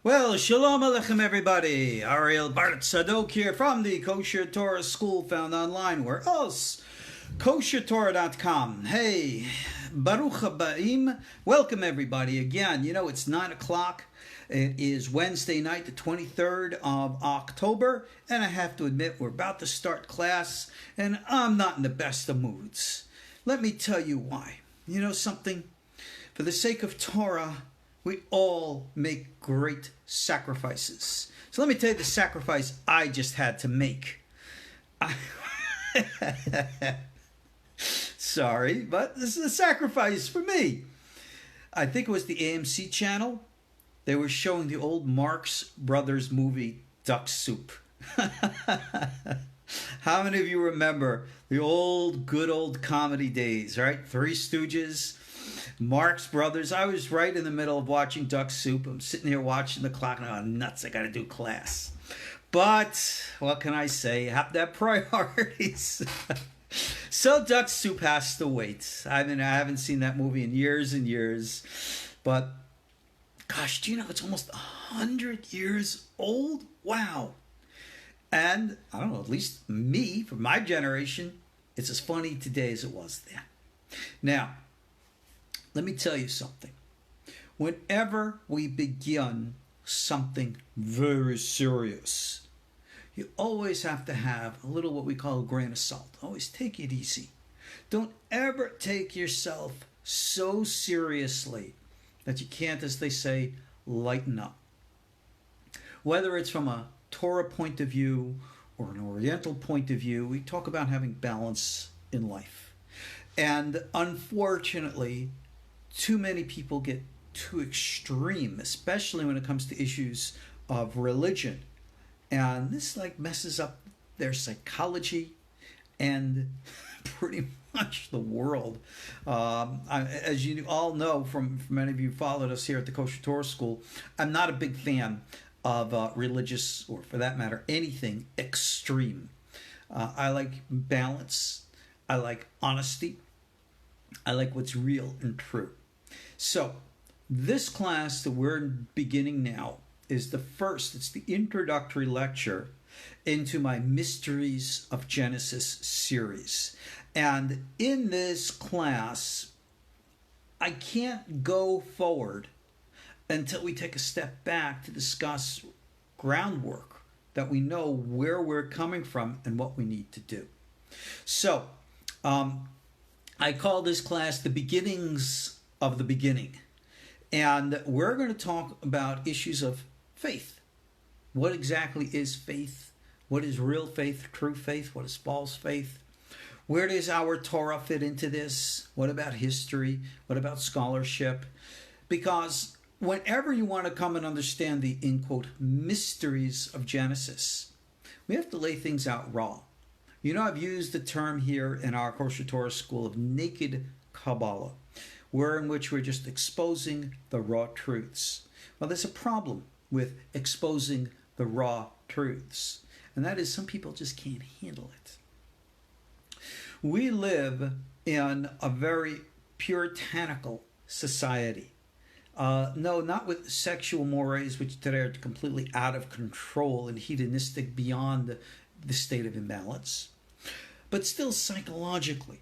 Well, shalom aleichem, everybody. Ariel Tzadok here from the KosherTorah School, found online. Where else? KosherTorah.com. Hey, Baruch Habaim. Welcome, everybody. Again, it's 9 o'clock. It is Wednesday night, the 23rd of October, and I have to admit, we're about to start class, and I'm not in the best of moods. Let me tell you why. You know something? For the sake of Torah, we all make great sacrifices. So let me tell you the sacrifice I just had to make. Sorry, but this is a sacrifice for me. I think it was the AMC channel. They were showing the old Marx Brothers movie, Duck Soup. How many of you remember the good old comedy days, right? Three Stooges, Marx Brothers. I was right in the middle of watching Duck Soup. I'm sitting here watching the clock and I'm nuts, I got to do class. But what can I say? I have to have priorities. So Duck Soup has to wait. I haven't seen that movie in years and years. But gosh, do you know it's almost 100 years old? Wow. And I don't know, at least me, from my generation, it's as funny today as it was then. Now, let me tell you something. Whenever we begin something very serious, you always have to have a little what we call a grain of salt. Always take it easy. Don't ever take yourself so seriously that you can't, as they say, lighten up. Whether it's from a Torah point of view or an Oriental point of view, we talk about having balance in life. And unfortunately, too many people get too extreme, especially when it comes to issues of religion. And this messes up their psychology and pretty much the world. As you all know, from many of you who followed us here at the KosherTorah School, I'm not a big fan of religious, or for that matter, anything extreme. I like balance. I like honesty. I like what's real and true. So this class that we're beginning now is it's the introductory lecture into my Mysteries of Genesis series. And in this class, I can't go forward until we take a step back to discuss groundwork, that we know where we're coming from and what we need to do. So, I call this class The Beginnings of the Beginning. And we're going to talk about issues of faith. What exactly is faith? What is real faith, true faith? What is false faith? Where does our Torah fit into this? What about history? What about scholarship? Because whenever you want to come and understand the, in quote, mysteries of Genesis, we have to lay things out raw. I've used the term here in our KosherTorah School of naked Kabbalah, in which we're just exposing the raw truths. Well, there's a problem with exposing the raw truths, and that is some people just can't handle it. We live in a very puritanical society. No, not with sexual mores, which today are completely out of control and hedonistic beyond the state of imbalance. But still psychologically,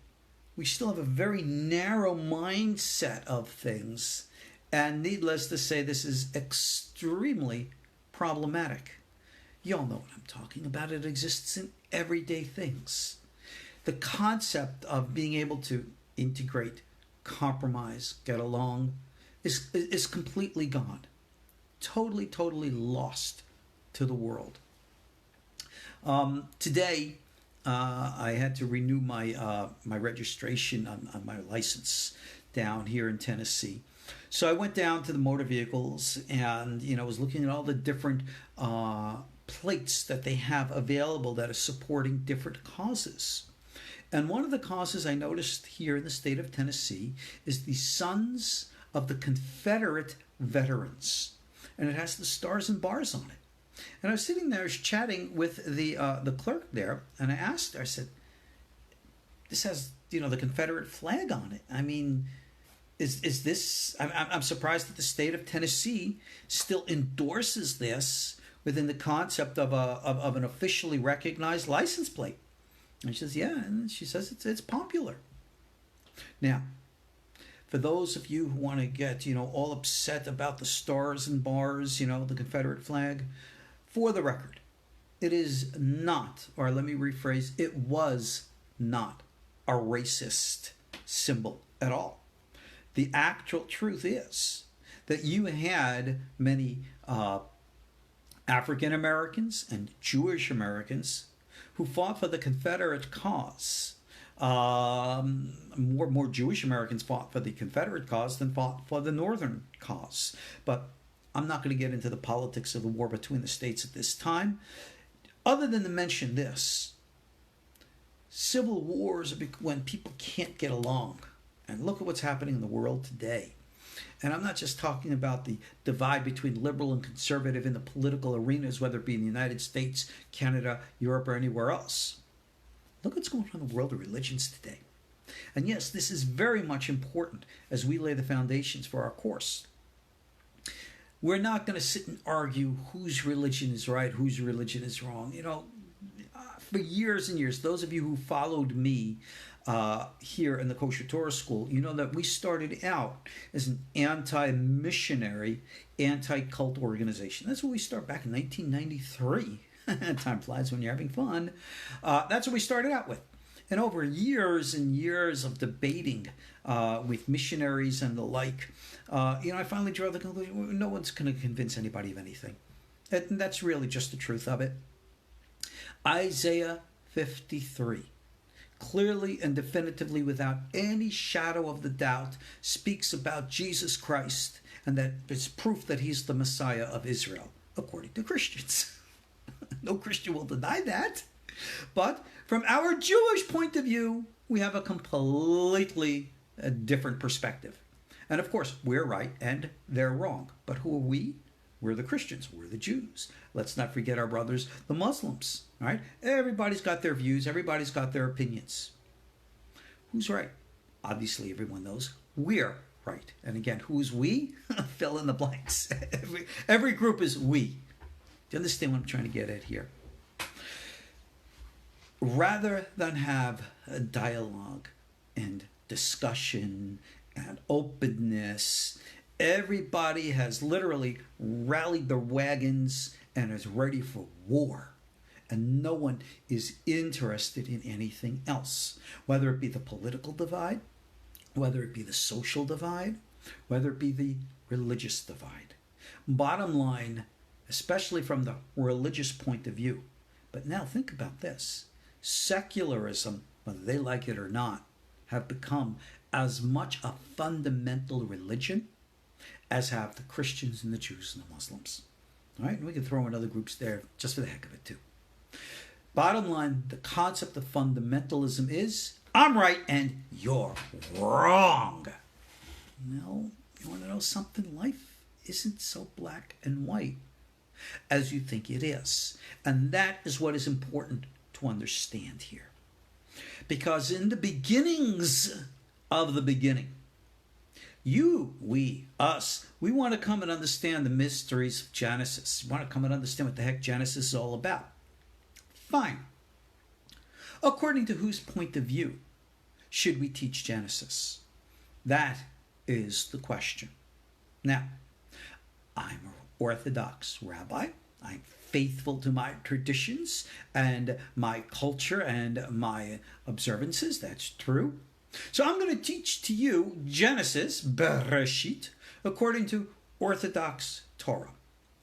we still have a very narrow mindset of things. And needless to say, this is extremely problematic. You all know what I'm talking about. It exists in everyday things. The concept of being able to integrate, compromise, get along, is completely gone. Totally lost to the world. Today, I had to renew my registration on my license down here in Tennessee. So I went down to the motor vehicles and, was looking at all the different plates that they have available that are supporting different causes. And one of the causes I noticed here in the state of Tennessee is the Sons of the Confederate Veterans. And it has the stars and bars on it. And I was sitting there chatting with the clerk there, and I asked her, I said, this has, the Confederate flag on it. I mean, is this? I'm surprised that the state of Tennessee still endorses this within the concept of an officially recognized license plate. And she says, yeah, and she says it's popular. Now, for those of you who want to get, all upset about the stars and bars, the Confederate flag, for the record, it is not, or let me rephrase, it was not a racist symbol at all. The actual truth is that you had many African Americans and Jewish Americans who fought for the Confederate cause. More Jewish Americans fought for the Confederate cause than fought for the Northern cause. But I'm not going to get into the politics of the war between the states at this time, other than to mention this. Civil wars are when people can't get along. And look at what's happening in the world today. And I'm not just talking about the divide between liberal and conservative in the political arenas, whether it be in the United States, Canada, Europe, or anywhere else. Look what's going on in the world of religions today. And yes, this is very much important as we lay the foundations for our course. We're not going to sit and argue whose religion is right, whose religion is wrong. For years and years, those of you who followed me here in the KosherTorah School, you know that we started out as an anti-missionary, anti-cult organization. That's what we started back in 1993. Time flies when you're having fun. That's what we started out with. And over years and years of debating with missionaries and the like, I finally draw the conclusion, no one's going to convince anybody of anything. And that's really just the truth of it. Isaiah 53, clearly and definitively, without any shadow of the doubt, speaks about Jesus Christ, and that it's proof that he's the Messiah of Israel, according to Christians. No Christian will deny that. But from our Jewish point of view, we have a completely different perspective. And of course, we're right and they're wrong. But who are we? We're the Christians. We're the Jews. Let's not forget our brothers, the Muslims. All right? Everybody's got their views. Everybody's got their opinions. Who's right? Obviously, everyone knows we're right. And again, who's we? Fill in the blanks. Every group is we. Do you understand what I'm trying to get at here? Rather than have a dialogue and discussion and openness, everybody has literally rallied their wagons and is ready for war. And no one is interested in anything else, whether it be the political divide, whether it be the social divide, whether it be the religious divide. Bottom line, especially from the religious point of view. But now think about this. Secularism, whether they like it or not, have become as much a fundamental religion as have the Christians and the Jews and the Muslims. All right, and we can throw in other groups there just for the heck of it too. Bottom line, the concept of fundamentalism is, I'm right and you're wrong. No, you want to know something? Life isn't so black and white as you think it is. And that is what is important to understand here. Because in the beginnings of the beginning, you, we, us, we want to come and understand the mysteries of Genesis. We want to come and understand what the heck Genesis is all about. Fine. According to whose point of view should we teach Genesis? That is the question. Now, I'm an Orthodox rabbi. I'm faithful to my traditions and my culture and my observances. That's true. So I'm going to teach to you Genesis, Bereshit, according to Orthodox Torah.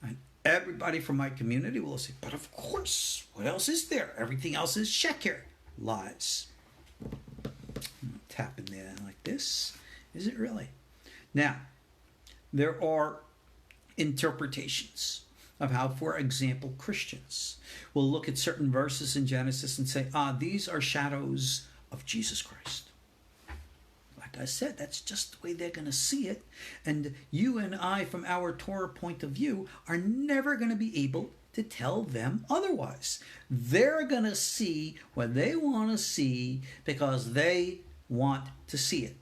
And everybody from my community will say, but of course, what else is there? Everything else is sheker, lies. Tap in there like this. Is it really? Now, there are interpretations of how, for example, Christians will look at certain verses in Genesis and say, these are shadows of Jesus Christ. Like I said, that's just the way they're going to see it. And you and I, from our Torah point of view, are never going to be able to tell them otherwise. They're going to see what they want to see because they want to see it.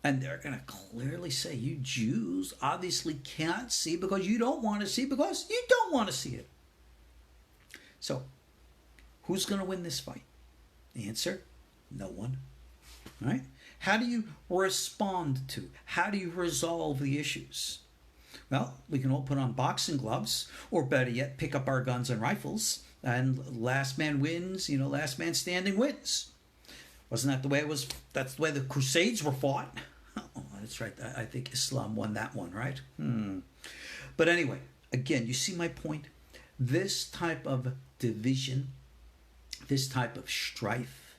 And they're going to clearly say, you Jews obviously can't see because you don't want to see because you don't want to see it. So, who's going to win this fight? The answer, no one. Right? How do you respond to? How do you resolve the issues? Well, we can all put on boxing gloves, or better yet, pick up our guns and rifles, and last man wins, last man standing wins. Wasn't that the way it was? That's the way the Crusades were fought. Oh, that's right. I think Islam won that one, right? But anyway, again, you see my point? This type of division, this type of strife,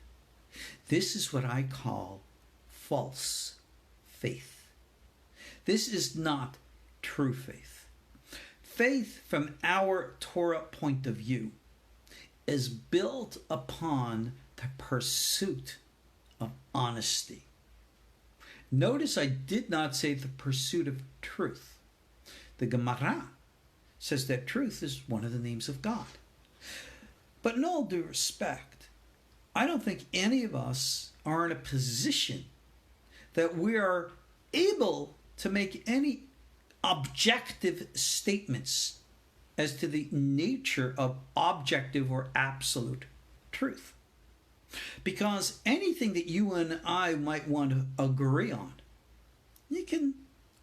this is what I call false faith. This is not true faith. Faith, from our Torah point of view, is built upon the pursuit of honesty. Notice I did not say the pursuit of truth. The Gemara says that truth is one of the names of God. But in all due respect, I don't think any of us are in a position that we are able to make any objective statements as to the nature of objective or absolute truth. Because anything that you and I might want to agree on, you can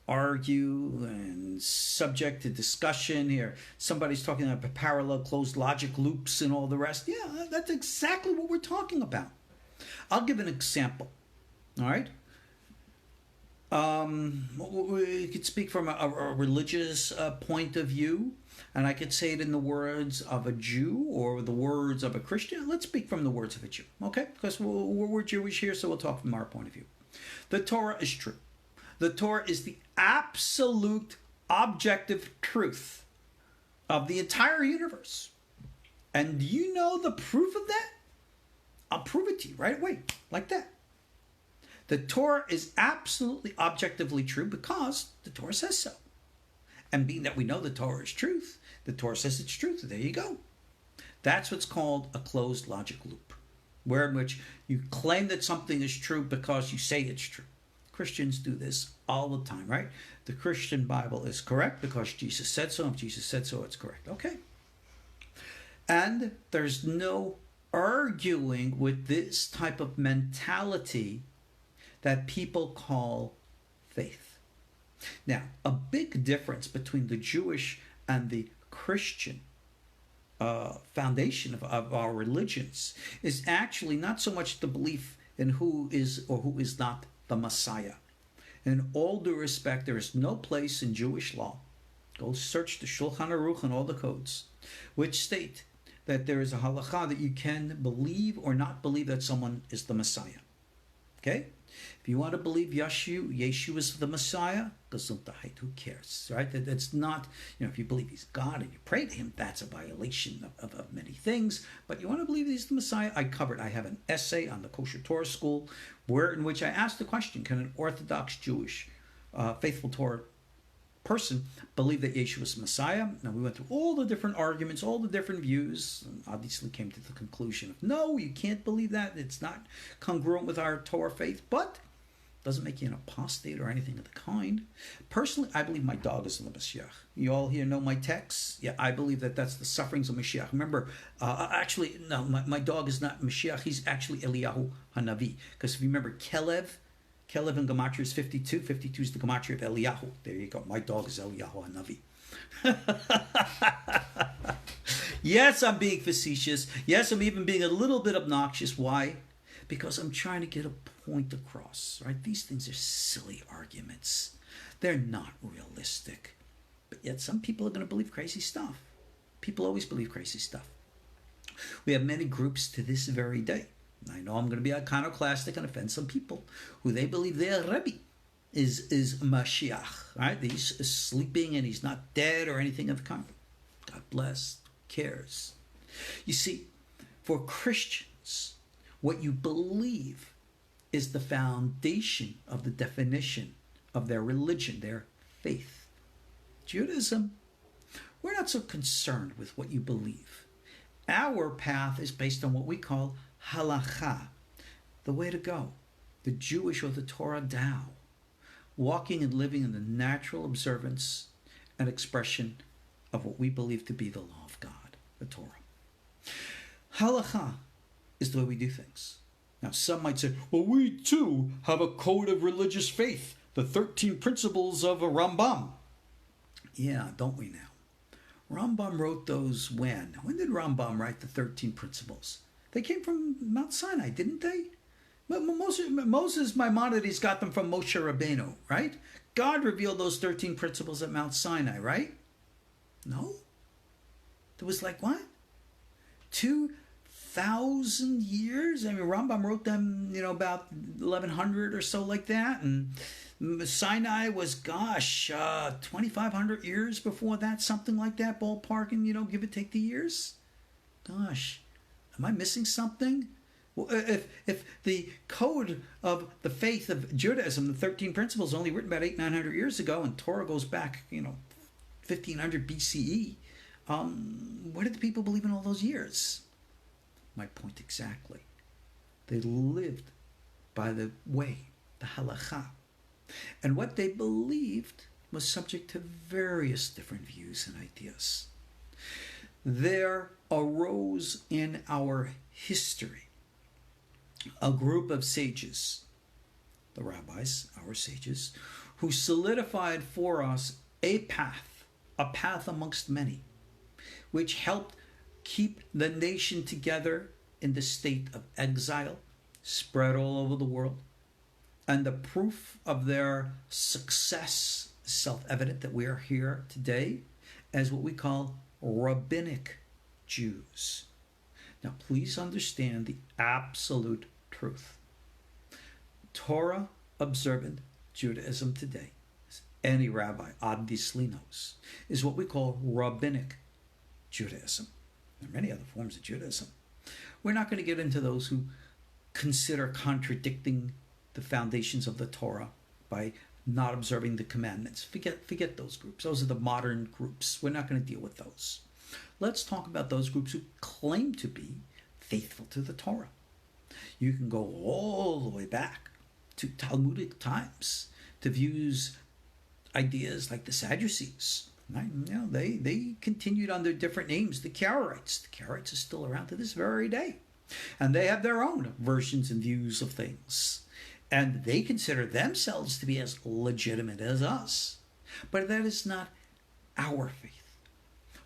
argue and subject to discussion here. Somebody's talking about parallel closed logic loops and all the rest. Yeah, that's exactly what we're talking about. I'll give an example. All right? We could speak from a religious point of view, and I could say it in the words of a Jew or the words of a Christian. Let's speak from the words of a Jew, okay? Because we're Jewish here, so we'll talk from our point of view. The Torah is true. The Torah is the absolute objective truth of the entire universe. And do you know the proof of that? I'll prove it to you right away, like that. The Torah is absolutely objectively true because the Torah says so. And being that we know the Torah is truth, the Torah says it's truth. There you go. That's what's called a closed logic loop, where in which you claim that something is true because you say it's true. Christians do this all the time, right? The Christian Bible is correct because Jesus said so. If Jesus said so, it's correct. Okay. And there's no arguing with this type of mentality that people call faith. Now, a big difference between the Jewish and the Christian foundation of our religions is actually not so much the belief in who is or who is not the Messiah. In all due respect, there is no place in Jewish law, go search the Shulchan Aruch and all the codes, which state that there is a halakha that you can believe or not believe that someone is the Messiah. Okay? If you want to believe Yeshu is the Messiah, gesundheit, who cares, right? That's not, if you believe he's God and you pray to him, that's a violation of many things. But you want to believe he's the Messiah? I have an essay on the KosherTorah School in which I asked the question, can an Orthodox Jewish faithful Torah person believe that Yeshu is the Messiah? Now, we went through all the different arguments, all the different views, and obviously came to the conclusion of, no, you can't believe that. It's not congruent with our Torah faith, but doesn't make you an apostate or anything of the kind. Personally, I believe my dog is the Mashiach. You all here know my texts? Yeah, I believe that that's the sufferings of Mashiach. Remember, actually, no, my dog is not Mashiach. He's actually Eliyahu Hanavi. Because if you remember Kelev in Gematria is 52. 52 is the Gematria of Eliyahu. There you go. My dog is Eliyahu Hanavi. Yes, I'm being facetious. Yes, I'm even being a little bit obnoxious. Why? Because I'm trying to get a point across, right? These things are silly arguments. They're not realistic. But yet some people are going to believe crazy stuff. People always believe crazy stuff. We have many groups to this very day. I know I'm going to be iconoclastic and offend some people who they believe their Rebbe is Mashiach, right? He's sleeping and he's not dead or anything of the kind. God bless. Who cares? You see, for Christians, what you believe is the foundation of the definition of their religion, their faith. Judaism, we're not so concerned with what you believe. Our path is based on what we call halakha, the way to go, the Jewish or the Torah Tao. walking and living in the natural observance and expression of what we believe to be the law of God, the Torah. Halakha is the way we do things. Now, some might say, well, we too have a code of religious faith, the 13 principles of a Rambam. Yeah, don't we now? Rambam wrote those when? When did Rambam write the 13 principles? They came from Mount Sinai, didn't they? Moses Maimonides got them from Moshe Rabbeinu, right? God revealed those 13 principles at Mount Sinai, right? No? There was like what? 2,000 years? I mean, Rambam wrote them, about 1100 or so like that. And Sinai was, 2,500 years before that, something like that, ballpark, and, give or take the years. Gosh, am I missing something? Well, if the code of the faith of Judaism, the 13 principles, only written about 900 years ago, and Torah goes back, 1500 BCE, what did the people believe in all those years? My point exactly. They lived by the way, the halakha. And what they believed was subject to various different views and ideas. There arose in our history a group of sages, the rabbis, our sages, who solidified for us a path amongst many, which helped keep the nation together in the state of exile, spread all over the world. And the proof of their success is self-evident that we are here today as what we call Rabbinic Jews. Now, please understand the absolute truth. Torah observant Judaism today, as any rabbi obviously knows, is what we call Rabbinic Judaism. There are many other forms of Judaism. We're not going to get into those who consider contradicting the foundations of the Torah by not observing the commandments. Forget those groups. Those are the modern groups. We're not going to deal with those. Let's talk about those groups who claim to be faithful to the Torah. You can go all the way back to Talmudic times to views, ideas like the Sadducees. Right? They continued under different names. The Karaites. The Karaites are still around to this very day. And they have their own versions and views of things. And they consider themselves to be as legitimate as us. But that is not our faith.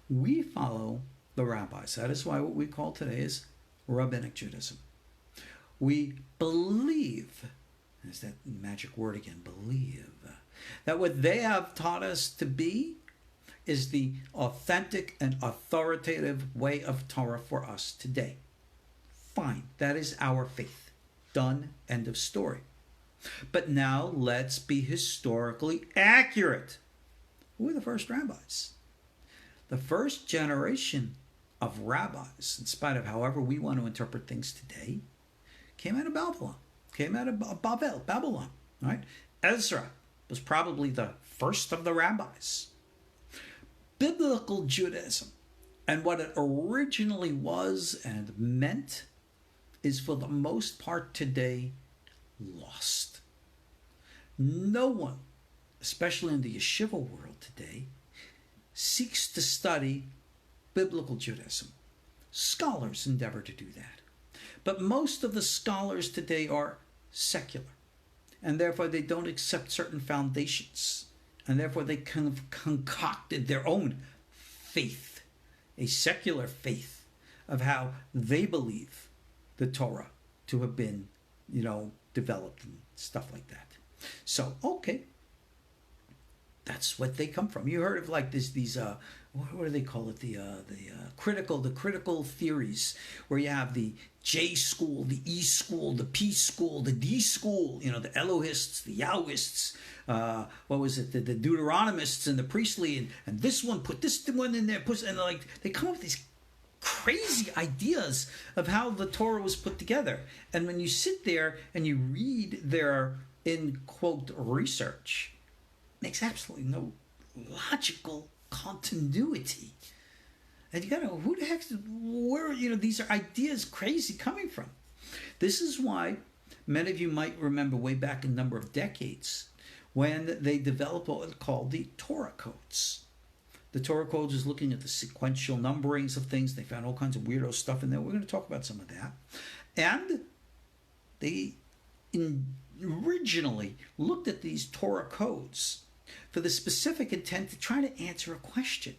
We follow the rabbis. That is why what we call today is Rabbinic Judaism. We believe, there's that magic word again, believe, that what they have taught us to be is the authentic and authoritative way of Torah for us today. Fine, that is our faith. Done, end of story. But now let's be historically accurate. Who were the first rabbis? The first generation of rabbis, in spite of however we want to interpret things today, came out of Babylon. Babylon. Right? Ezra was probably the first of the rabbis. Biblical Judaism and what it originally was and meant is for the most part today lost. No one, especially in the yeshiva world today, seeks to study biblical Judaism. Scholars endeavor to do that. But most of the scholars today are secular, and therefore they don't accept certain foundations, and therefore they kind of concocted their own faith, a secular faith of how they believe the Torah to have been, developed and stuff like that. So, okay, that's what they come from. You heard of like these what do they call it? The critical theories, where you have the J school, the E school, the P school, the D school. The Elohists, the Yahwists. What was it? The Deuteronomists and the priestly, and this one put this one in there, and they come up with these crazy ideas of how the Torah was put together. And when you sit there and you read their, in quote, research, it makes absolutely no logical continuity. And you gotta, who the heck, where, these are ideas crazy coming from? This is why many of you might remember way back a number of decades when they developed what was called the Torah codes. The Torah codes is looking at the sequential numberings of things. They found all kinds of weirdo stuff in there. We're going to talk about some of that. And they originally looked at these Torah codes for the specific intent to try to answer a question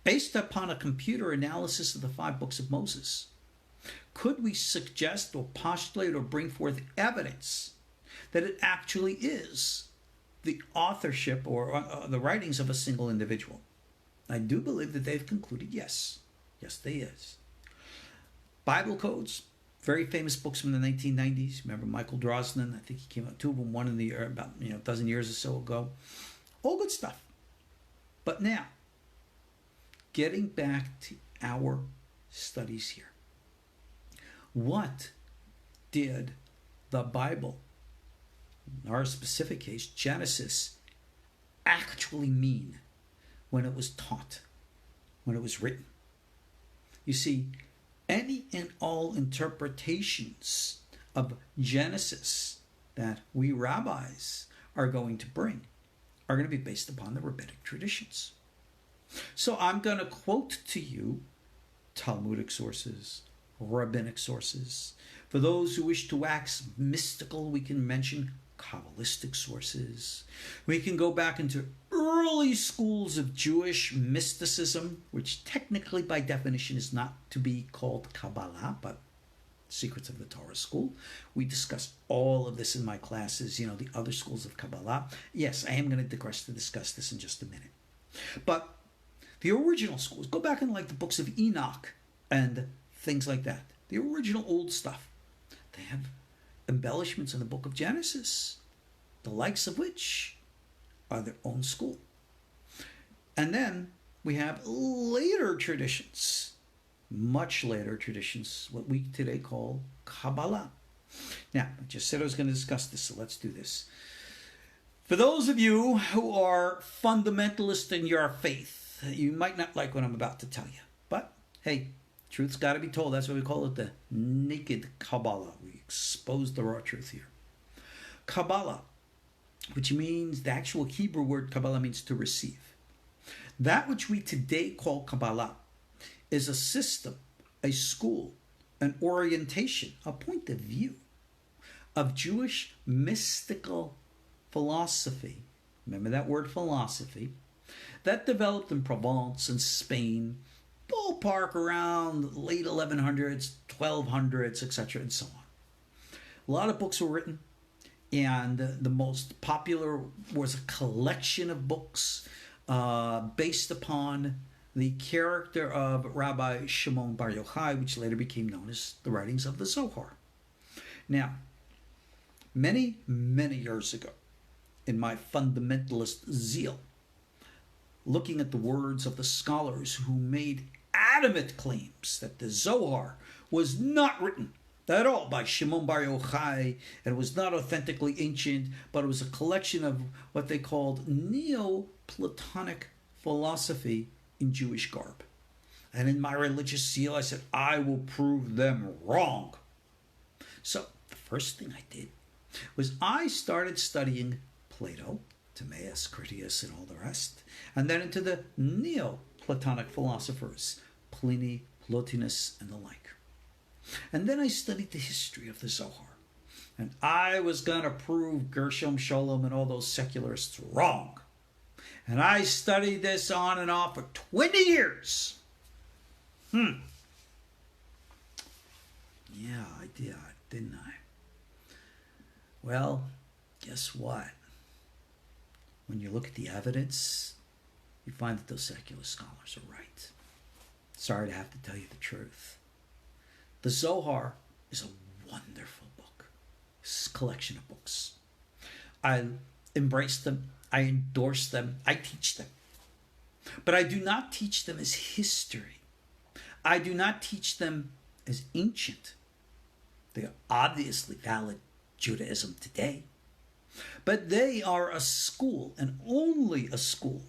based upon a computer analysis of the 5 books of Moses. Could we suggest or postulate or bring forth evidence that it actually is the authorship or the writings of a single individual? I do believe that they've concluded yes. Yes, they is. Bible codes, very famous books from the 1990s. Remember Michael Drosnin? I think he came out 2 of them, one in the year about a dozen years or so ago. All good stuff. But now, getting back to our studies here. What did the Bible, in our specific case, Genesis, actually mean when it was taught, when it was written? You see, any and all interpretations of Genesis that we rabbis are going to bring are going to be based upon the rabbinic traditions. So I'm going to quote to you Talmudic sources, rabbinic sources. For those who wish to wax mystical, we can mention Kabbalistic sources. We can go back into early schools of Jewish mysticism, which technically by definition is not to be called Kabbalah, but Secrets of the Torah School. We discuss all of this in my classes, the other schools of Kabbalah. Yes, I am going to digress to discuss this in just a minute. But the original schools, go back in like the books of Enoch and things like that. The original old stuff. They have embellishments in the book of Genesis, the likes of which are their own school. And then we have later traditions, much later traditions, what we today call Kabbalah. Now, I just said I was going to discuss this, so let's do this. For those of you who are fundamentalist in your faith, you might not like what I'm about to tell you, but hey, truth's got to be told. That's why we call it the naked Kabbalah. We expose the raw truth here. Kabbalah, which means the actual Hebrew word Kabbalah means to receive. That which we today call Kabbalah is a system, a school, an orientation, a point of view of Jewish mystical philosophy. Remember that word philosophy? That developed in Provence and Spain, ballpark around late 1100s, 1200s, etc., and so on. A lot of books were written, and the most popular was a collection of books based upon the character of Rabbi Shimon Bar Yochai, which later became known as the writings of the Zohar. Now, many, many years ago, in my fundamentalist zeal, looking at the words of the scholars who made adamant claims that the Zohar was not written at all by Shimon Bar Yochai, and was not authentically ancient, but it was a collection of what they called Neoplatonic philosophy in Jewish garb. And in my religious zeal, I said, I will prove them wrong. So the first thing I did was I started studying Plato, Timaeus, Critias, and all the rest, and then into the Neoplatonic philosophers, Pliny, Plotinus, and the like. And then I studied the history of the Zohar. And I was going to prove Gershom Scholem and all those secularists wrong. And I studied this on and off for 20 years. Yeah, I did, didn't I? Well, guess what? When you look at the evidence, you find that those secular scholars are right. Sorry to have to tell you the truth. The Zohar is a wonderful book. It's a collection of books. I embrace them. I endorse them. I teach them. But I do not teach them as history. I do not teach them as ancient. They are obviously valid Judaism today. But they are a school, and only a school,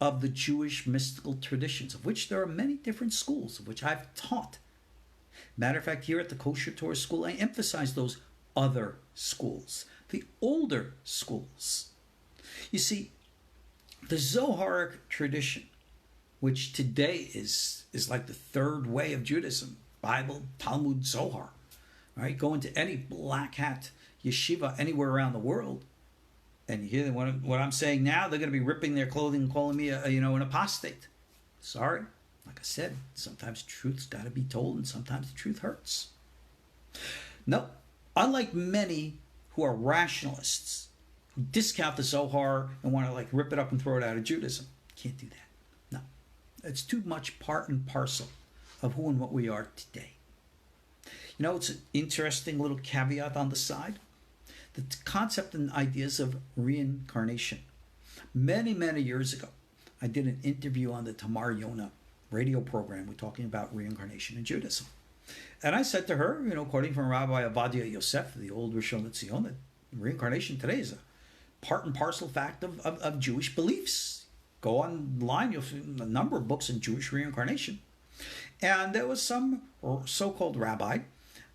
of the Jewish mystical traditions, of which there are many different schools, of which I've taught. Matter of fact, here at the KosherTorah School, I emphasize those other schools, the older schools. You see, the Zoharic tradition, which today is like the third way of Judaism, Bible, Talmud, Zohar, right? Go into any black hat yeshiva anywhere around the world, and you hear what I'm saying now, they're going to be ripping their clothing and calling me an apostate. Sorry. Like I said, sometimes truth's got to be told, and sometimes the truth hurts. No, unlike many who are rationalists, who discount the Zohar and want to rip it up and throw it out of Judaism, can't do that. No, it's too much part and parcel of who and what we are today. It's an interesting little caveat on the side. The concept and ideas of reincarnation. Many, many years ago, I did an interview on the Tamar Yona radio program. We're talking about reincarnation in Judaism. And I said to her, quoting from Rabbi Avadia Yosef, the old Rishon LeZion, that reincarnation today is a part and parcel fact of Jewish beliefs. Go online, you'll see a number of books in Jewish reincarnation. And there was some so-called rabbi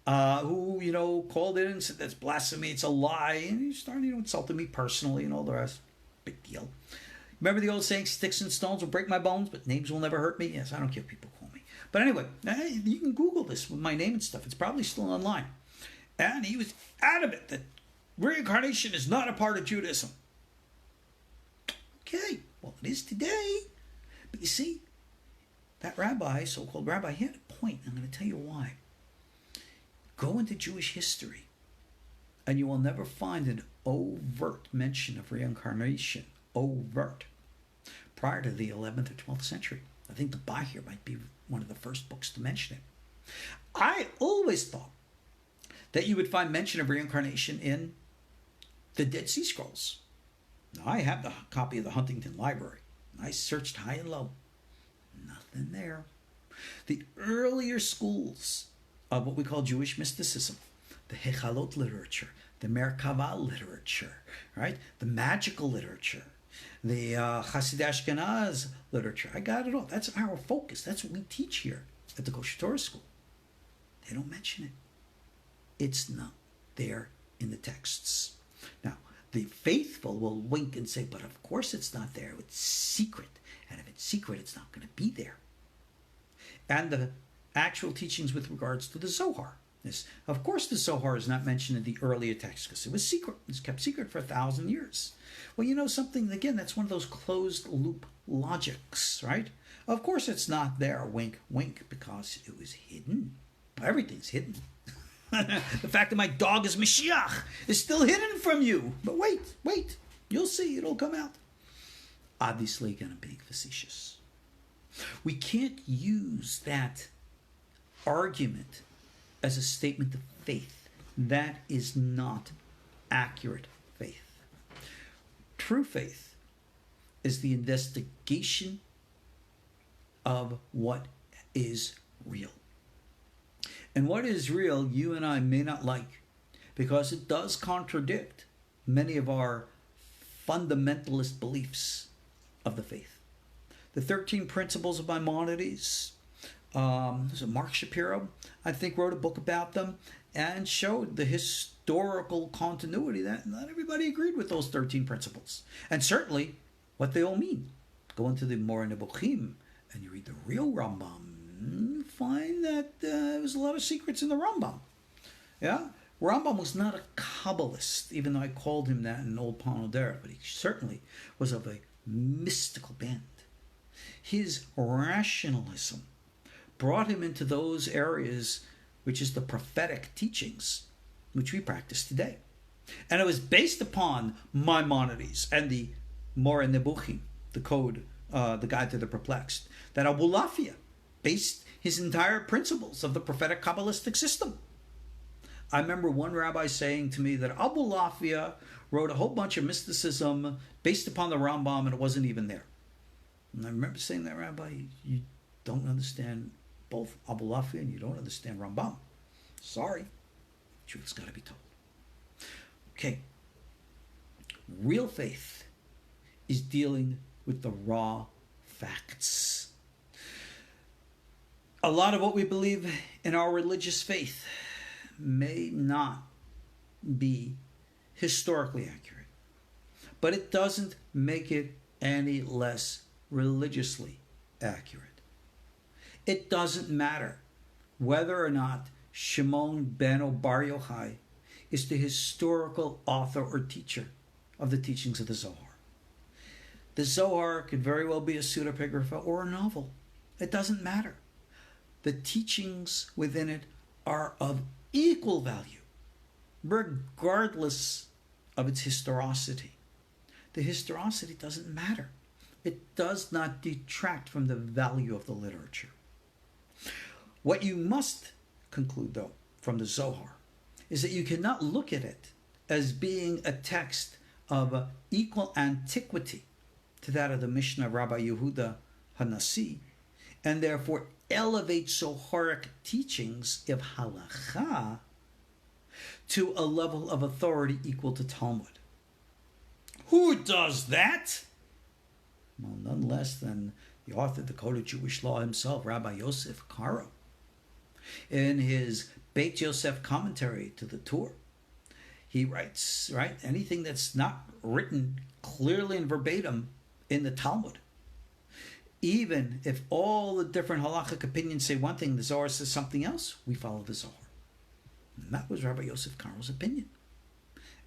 who, called in and said, that's blasphemy, it's a lie. And he started, insulting me personally and all the rest. Big deal. Remember the old saying, sticks and stones will break my bones, but names will never hurt me? Yes, I don't care if people call me. But anyway, you can Google this with my name and stuff. It's probably still online. And he was adamant that reincarnation is not a part of Judaism. Okay, well, it is today. But you see, that rabbi, so-called rabbi, he had a point. I'm going to tell you why. Go into Jewish history, and you will never find an overt mention of reincarnation. Overt. Prior to the 11th or 12th century. I think the Bahir might be one of the first books to mention it. I always thought that you would find mention of reincarnation in the Dead Sea Scrolls. Now, I have the copy of the Huntington Library. I searched high and low. Nothing there. The earlier schools of what we call Jewish mysticism, the Hechalot literature, the Merkava literature, right? The magical literature, the Hasidei Ashkenaz literature. I got it all. That's our focus. That's what we teach here at the KosherTorah School. They don't mention it. It's not there in the texts. Now, the faithful will wink and say, but of course it's not there. It's secret. And if it's secret, it's not going to be there. And the actual teachings with regards to the Zohar. Of course, the Zohar is not mentioned in the earlier texts because it was secret. It was kept secret for 1,000 years. Well, you know something, again, that's one of those closed loop logics, right? Of course it's not there, wink, wink, because it was hidden. Everything's hidden. The fact that my dog is Mashiach is still hidden from you. But wait, you'll see, it'll come out. Obviously going to be facetious. We can't use that argument as a statement of faith. That is not accurate faith. True faith is the investigation of what is real. And what is real, you and I may not like, because it does contradict many of our fundamentalist beliefs of the faith. The 13 Principles of Maimonides, Mark Shapiro, I think, wrote a book about them and showed the historical continuity that not everybody agreed with those 13 principles. And certainly what they all mean. Go into the Moreh Nebuchim and you read the real Rambam, you find that there was a lot of secrets in the Rambam. Yeah? Rambam was not a Kabbalist, even though I called him that in Old Panodera, but he certainly was of a mystical bent. His rationalism brought him into those areas which is the prophetic teachings which we practice today. And it was based upon Maimonides and the Moreh Nebuchim, the code, the guide to the perplexed, that Abulafia based his entire principles of the prophetic Kabbalistic system. I remember one rabbi saying to me that Abulafia wrote a whole bunch of mysticism based upon the Rambam and it wasn't even there. And I remember saying that, Rabbi, you don't understand both Abulafia and you don't understand Rambam. Sorry. Truth's got to be told. Okay. Real faith is dealing with the raw facts. A lot of what we believe in our religious faith may not be historically accurate. but it doesn't make it any less religiously accurate. It doesn't matter whether or not Shimon ben Bar Yochai is the historical author or teacher of the teachings of the Zohar. The Zohar could very well be a pseudepigrapha or a novel. It doesn't matter. The teachings within it are of equal value, regardless of its historicity. The historicity doesn't matter. It does not detract from the value of the literature. What you must conclude, though, from the Zohar is that you cannot look at it as being a text of equal antiquity to that of the Mishnah of Rabbi Yehuda Hanassi, and therefore elevate Zoharic teachings of halacha to a level of authority equal to Talmud. Who does that? Well, none less than the author of the Code of Jewish Law himself, Rabbi Yosef Karo. In his Beit Yosef commentary to the Torah, he writes, right, anything that's not written clearly and verbatim in the Talmud, even if all the different halachic opinions say one thing, the Zohar says something else, we follow the Zohar. And that was Rabbi Yosef Karo's opinion.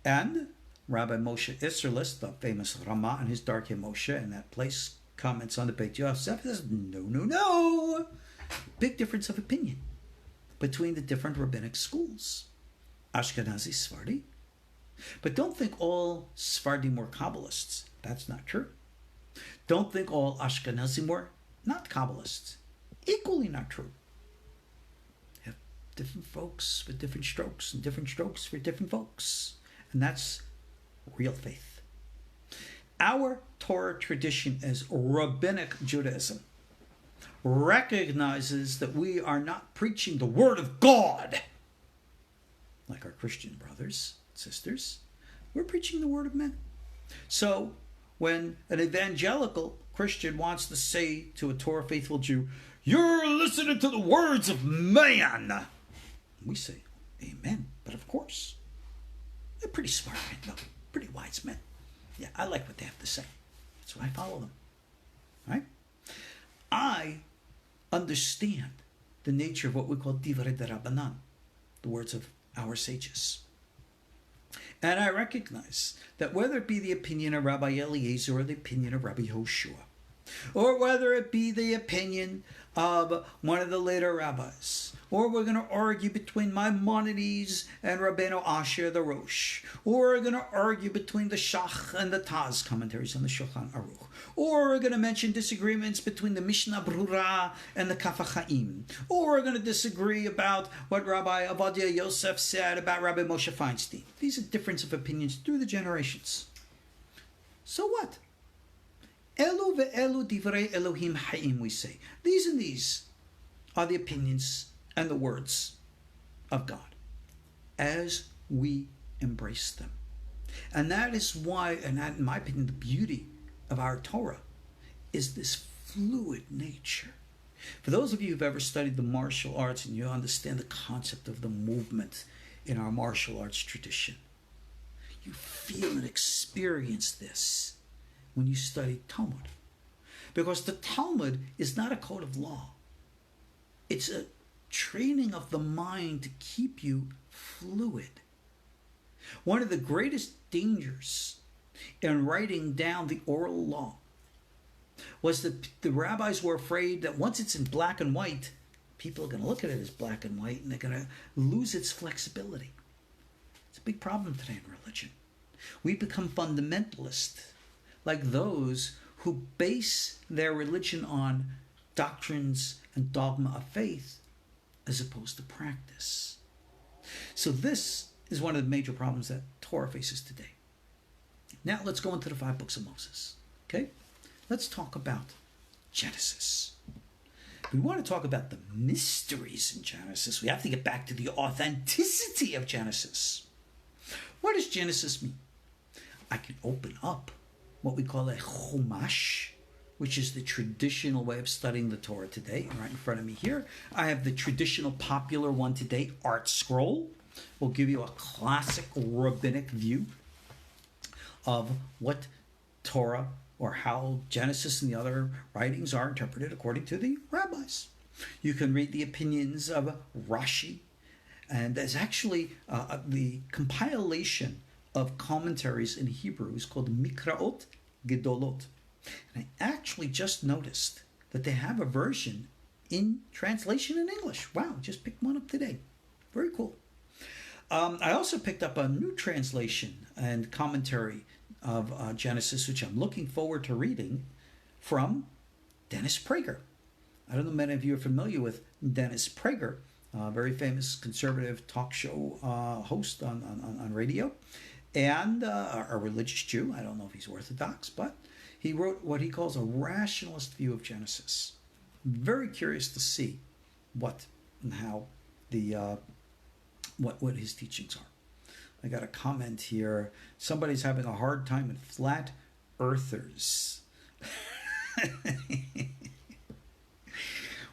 And Rabbi Moshe Isserles, the famous Rama and his Darkei Moshe, in that place comments on the Beit Yosef, says, no. Big difference of opinion between the different rabbinic schools. Ashkenazi, Sephardi. But don't think all Sephardim were Kabbalists. That's not true. Don't think all Ashkenazim were not Kabbalists. Equally not true. You have different folks with different strokes, and different strokes for different folks. And that's real faith. Our Torah tradition as rabbinic Judaism recognizes that we are not preaching the Word of God like our Christian brothers and sisters. We're preaching the Word of men. So when an evangelical Christian wants to say to a Torah faithful Jew, "You're listening to the words of man," we say, "Amen." But of course, they're pretty smart men, though. Pretty wise men. Yeah, I like what they have to say. That's why I follow them. Right? I understand the nature of what we call divrei derabanan, the words of our sages. And I recognize that whether it be the opinion of Rabbi Eliezer or the opinion of Rabbi Hoshua, or whether it be the opinion of one of the later rabbis, or we're going to argue between Maimonides and Rabbeinu Asher the Rosh, or we're going to argue between the Shach and the Taz commentaries on the Shulchan Aruch, or we're going to mention disagreements between the Mishnah Brura and the Kaf HaChaim, or we're going to disagree about what Rabbi Avadia Yosef said about Rabbi Moshe Feinstein. These are difference of opinions through the generations. So what? Elu ve'elu divrei Elohim ha'im, we say. These and these are the opinions and the words of God as we embrace them. And that is why, and that, in my opinion, the beauty of our Torah is this fluid nature. For those of you who've ever studied the martial arts and you understand the concept of the movement in our martial arts tradition, you feel and experience this when you study Talmud. Because the Talmud is not a code of law. It's a training of the mind to keep you fluid. One of the greatest dangers in writing down the oral law was that the rabbis were afraid that once it's in black and white, people are going to look at it as black and white and they're going to lose its flexibility. It's a big problem today in religion. We become fundamentalist, like those who base their religion on doctrines and dogma of faith as opposed to practice. So this is one of the major problems that Torah faces today. Now let's go into the 5 books of Moses. Okay? Let's talk about Genesis. If we want to talk about the mysteries in Genesis, we have to get back to the authenticity of Genesis. What does Genesis mean? I can open up what we call a chumash, which is the traditional way of studying the Torah today. And right in front of me here, I have the traditional popular one today, Art Scroll. We'll give you a classic rabbinic view of what Torah or how Genesis and the other writings are interpreted according to the rabbis. You can read the opinions of Rashi, and there's actually the compilation of commentaries in Hebrew is called Mikraot Gedolot. And I actually just noticed that they have a version in translation in English. Wow, just picked one up today. Very cool. I also picked up a new translation and commentary of Genesis, which I'm looking forward to reading, from Dennis Prager. I don't know if many of you are familiar with Dennis Prager, a very famous conservative talk show host on radio, and a religious Jew. I don't know if he's Orthodox, but he wrote what he calls a rationalist view of Genesis. Very curious to see what and how the what his teachings are. I got a comment here. Somebody's having a hard time with flat earthers.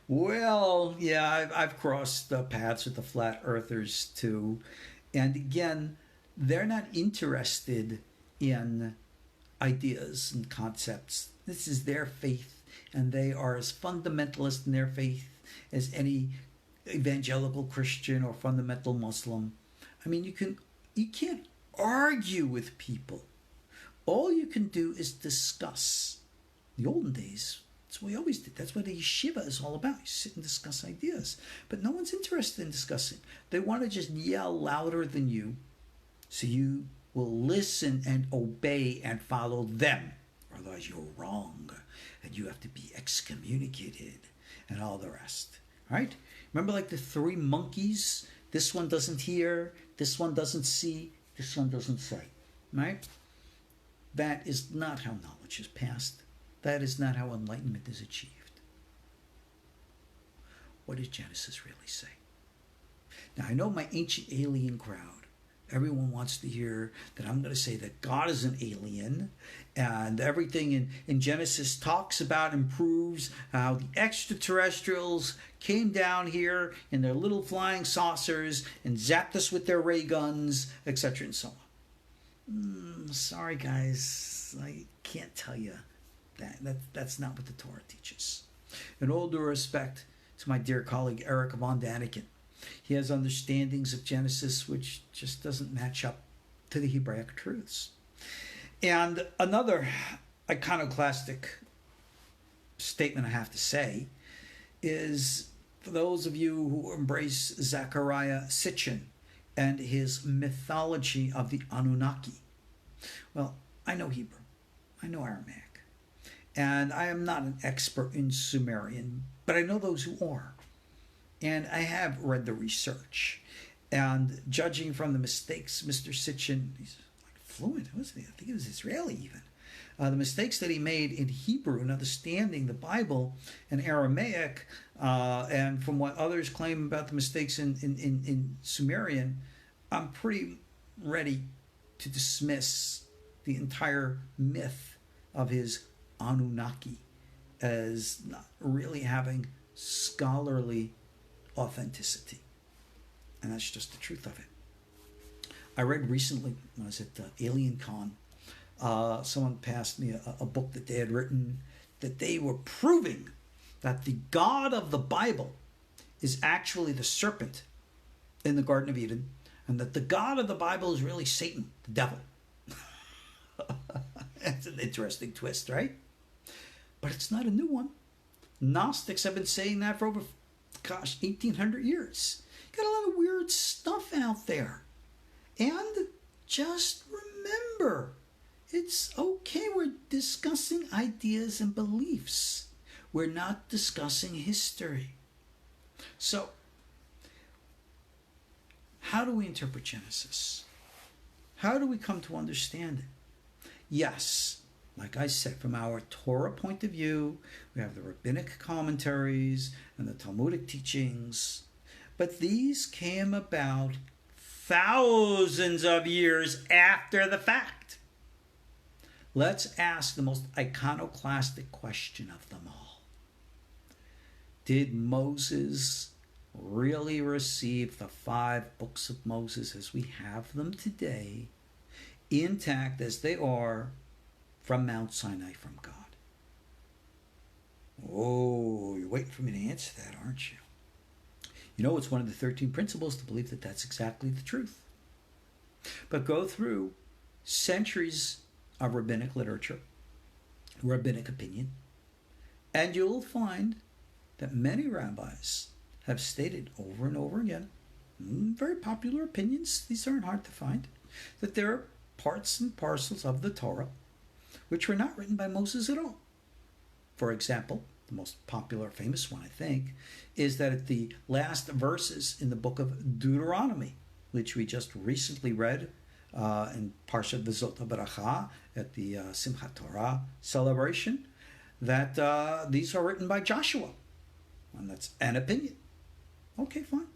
Well, yeah, I've crossed paths with the flat earthers too. And again, they're not interested in ideas and concepts. This is their faith, and they are as fundamentalist in their faith as any evangelical Christian or fundamental Muslim. I mean, you can't argue with people. All you can do is discuss. In the olden days, that's what we always did. That's what a yeshiva is all about. You sit and discuss ideas. But no one's interested in discussing. They want to just yell louder than you, so you will listen and obey and follow them. Otherwise, you're wrong, and you have to be excommunicated and all the rest. Right? Remember, like the three monkeys? This one doesn't hear, this one doesn't see, this one doesn't say. Right? That is not how knowledge is passed. That is not how enlightenment is achieved. What does Genesis really say? Now, I know my ancient alien crowd, everyone wants to hear that I'm going to say that God is an alien, and everything in Genesis talks about and proves how the extraterrestrials came down here in their little flying saucers and zapped us with their ray guns, etc. and so on. Sorry, guys. I can't tell you that. That's not what the Torah teaches. In all due respect to my dear colleague Eric von Daniken, he has understandings of Genesis which just doesn't match up to the Hebraic truths. And another iconoclastic statement I have to say is, for those of you who embrace Zechariah Sitchin and his mythology of the Anunnaki. Well, I know Hebrew, I know Aramaic, and I am not an expert in Sumerian, but I know those who are. And I have read the research. And judging from the mistakes, Mr. Sitchin, he's like fluent, wasn't he? I think he was Israeli even. The mistakes that he made in Hebrew and understanding the Bible and Aramaic, and from what others claim about the mistakes in Sumerian, I'm pretty ready to dismiss the entire myth of his Anunnaki as not really having scholarly authenticity. And that's just the truth of it. I read recently, when I was at Alien Con, someone passed me a book that they had written that they were proving that the God of the Bible is actually the serpent in the Garden of Eden, and that the God of the Bible is really Satan, the devil. That's an interesting twist, right? But it's not a new one. Gnostics have been saying that for over 1,800 years. Got a lot of weird stuff out there. And just remember, it's okay, we're discussing ideas and beliefs. We're not discussing history. So, how do we interpret Genesis? How do we come to understand it? Yes, like I said, from our Torah point of view, we have the Rabbinic commentaries and the Talmudic teachings, but these came about thousands of years after the fact. Let's ask the most iconoclastic question of them all. Did Moses really receive the 5 books of Moses as we have them today intact as they are from Mount Sinai from God. Oh, you're waiting for me to answer that, aren't you? You know, it's one of the 13 principles to believe that that's exactly the truth. But go through centuries of rabbinic literature, rabbinic opinion, and you'll find that many rabbis have stated over and over again, very popular opinions, these aren't hard to find, that there are parts and parcels of the Torah which were not written by Moses at all. For example, the most popular, famous one, I think, is that at the last verses in the book of Deuteronomy, which we just recently read in Parshat V'zot HaBaracha at the Simchat Torah celebration, that these are written by Joshua. And that's an opinion. Okay, fine.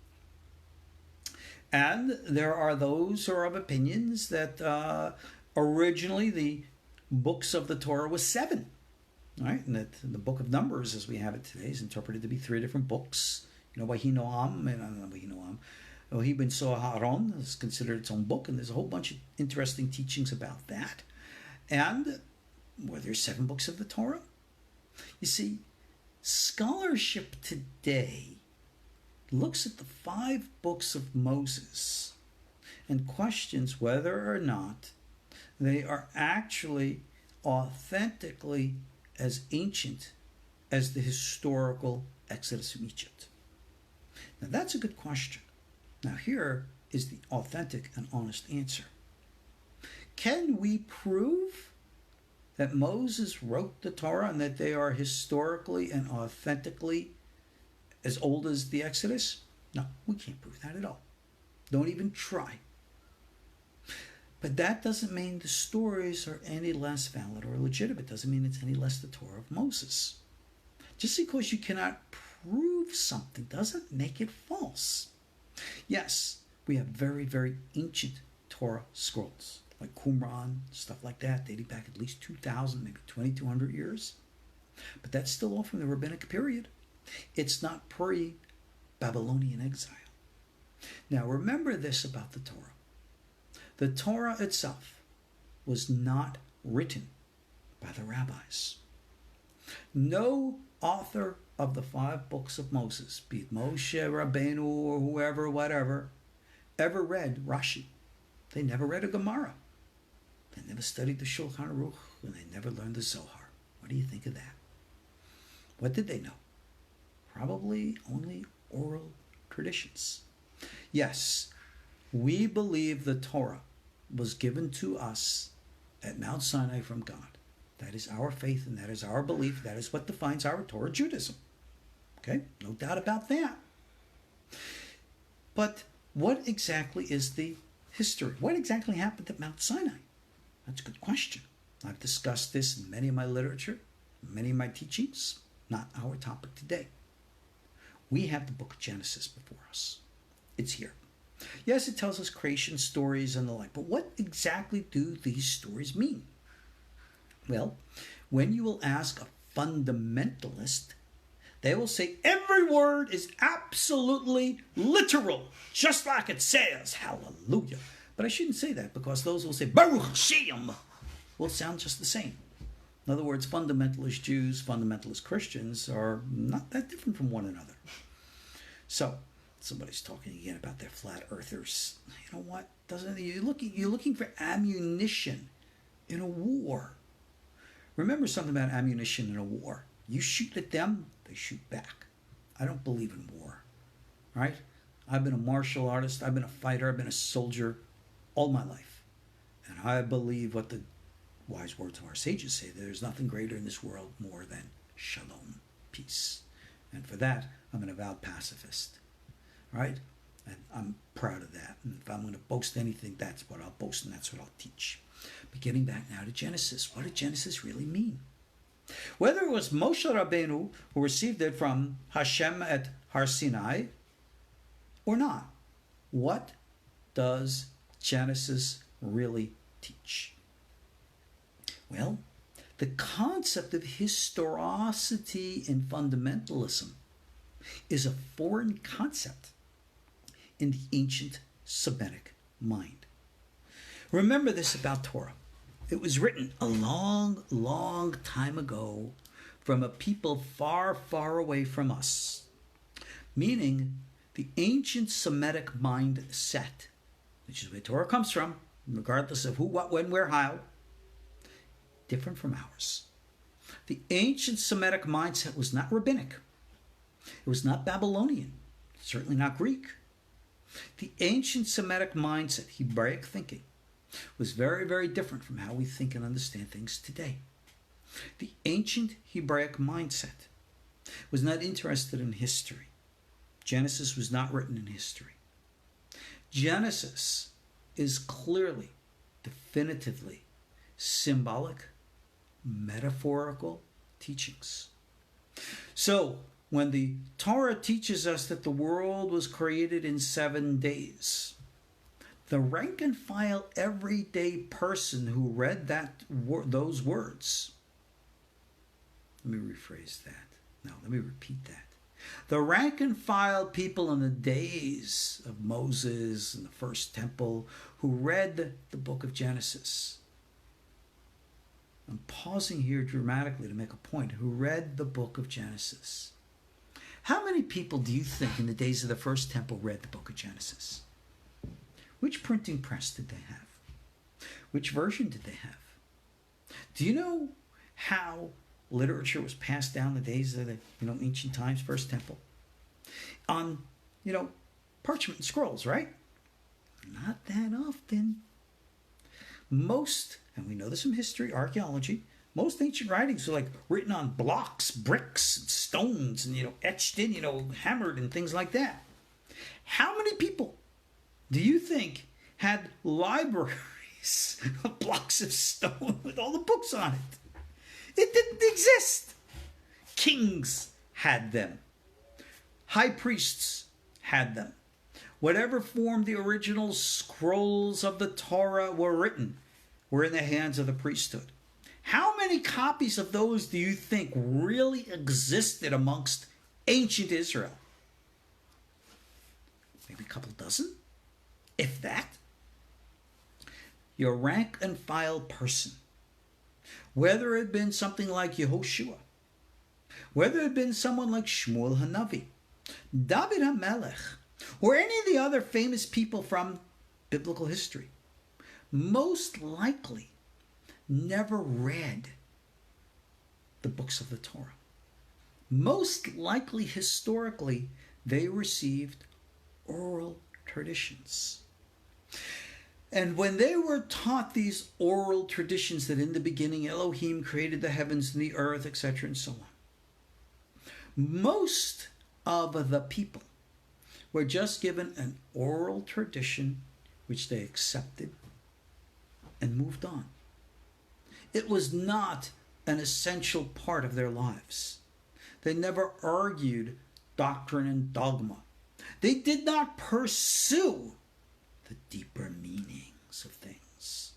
And there are those who are of opinions that originally the books of the Torah was 7. Right? And that the book of Numbers, as we have it today, is interpreted to be 3 different books. You know, Vahinoam, and I don't know Vahinoam. Ohi ben Soharon is considered its own book, and there's a whole bunch of interesting teachings about that. And were there 7 books of the Torah? You see, scholarship today looks at the 5 books of Moses and questions whether or not they are actually authentically as ancient as the historical Exodus from Egypt. Now that's a good question. Now here is the authentic and honest answer. Can we prove that Moses wrote the Torah and that they are historically and authentically as old as the Exodus? No, we can't prove that at all. Don't even try. But that doesn't mean the stories are any less valid or legitimate. It doesn't mean it's any less the Torah of Moses. Just because you cannot prove something doesn't make it false. Yes, we have very, very ancient Torah scrolls, like Qumran, stuff like that, dating back at least 2,000, maybe 2,200 years. But that's still all from the Rabbinic period. It's not pre-Babylonian exile. Now remember this about the Torah. The Torah itself was not written by the rabbis. No author of the 5 books of Moses, be it Moshe Rabbeinu or whoever, whatever, ever read Rashi. They never read a Gemara. They never studied the Shulchan Aruch, and they never learned the Zohar. What do you think of that? What did they know? Probably only oral traditions. Yes, we believe the Torah was given to us at Mount Sinai from God. That is our faith and that is our belief. That is what defines our Torah Judaism. Okay? No doubt about that. But what exactly is the history? What exactly happened at Mount Sinai? That's a good question. I've discussed this in many of my literature, many of my teachings. Not our topic today. We have the book of Genesis before us. It's here. Yes, it tells us creation stories and the like, but what exactly do these stories mean? Well, when you will ask a fundamentalist, they will say every word is absolutely literal, just like it says. Hallelujah. But I shouldn't say that because those who will say Baruch Hashem will sound just the same. In other words, fundamentalist Jews, fundamentalist Christians are not that different from one another. So, somebody's talking again about their flat earthers. You know what? You're looking for ammunition in a war. Remember something about ammunition in a war. You shoot at them, they shoot back. I don't believe in war. Right? I've been a martial artist, I've been a fighter, I've been a soldier all my life. And I believe what the wise words of our sages say, that there's nothing greater in this world more than shalom, peace. And for that, I'm an avowed pacifist. Right? And I'm proud of that. And if I'm going to boast anything, that's what I'll boast and that's what I'll teach. But getting back now to Genesis, what did Genesis really mean? Whether it was Moshe Rabbeinu who received it from Hashem at Har Sinai or not, what does Genesis really teach? Well, the concept of historicity in fundamentalism is a foreign concept in the ancient Semitic mind. Remember this about Torah. It was written a long, long time ago from a people far, far away from us. Meaning the ancient Semitic mindset, which is where Torah comes from, regardless of who, what, when, where, how, different from ours. The ancient Semitic mindset was not Rabbinic. It was not Babylonian, certainly not Greek. The ancient Semitic mindset, Hebraic thinking, was very, very different from how we think and understand things today. The ancient Hebraic mindset was not interested in history. Genesis was not written in history. Genesis is clearly, definitively symbolic, metaphorical teachings. So, when the Torah teaches us that the world was created in 7 days, the rank and file everyday person who read those words, let me rephrase that. No, let me repeat that. The rank and file people in the days of Moses and the first temple who read the book of Genesis. I'm pausing here dramatically to make a point. Who read the book of Genesis. How many people do you think in the days of the first temple read the book of Genesis? Which printing press did they have? Which version did they have? Do you know how literature was passed down the days of the ancient times, first temple? On parchment and scrolls, right? Not that often. Most, and we know this from history, archaeology, most ancient writings were written on blocks, bricks, and stones, and etched in, hammered and things like that. How many people do you think had libraries of blocks of stone with all the books on it? It didn't exist. Kings had them. High priests had them. Whatever form the original scrolls of the Torah were written were in the hands of the priesthood. How many copies of those do you think really existed amongst ancient Israel? Maybe a couple dozen, if that. Your rank and file person, whether it had been something like Yehoshua, whether it had been someone like Shmuel Hanavi, David HaMelech, or any of the other famous people from biblical history, most likely never read the books of the Torah. Most likely, historically, they received oral traditions. And when they were taught these oral traditions that in the beginning Elohim created the heavens and the earth, etc., and so on, most of the people were just given an oral tradition which they accepted and moved on. It was not an essential part of their lives. They never argued doctrine and dogma. They did not pursue the deeper meanings of things.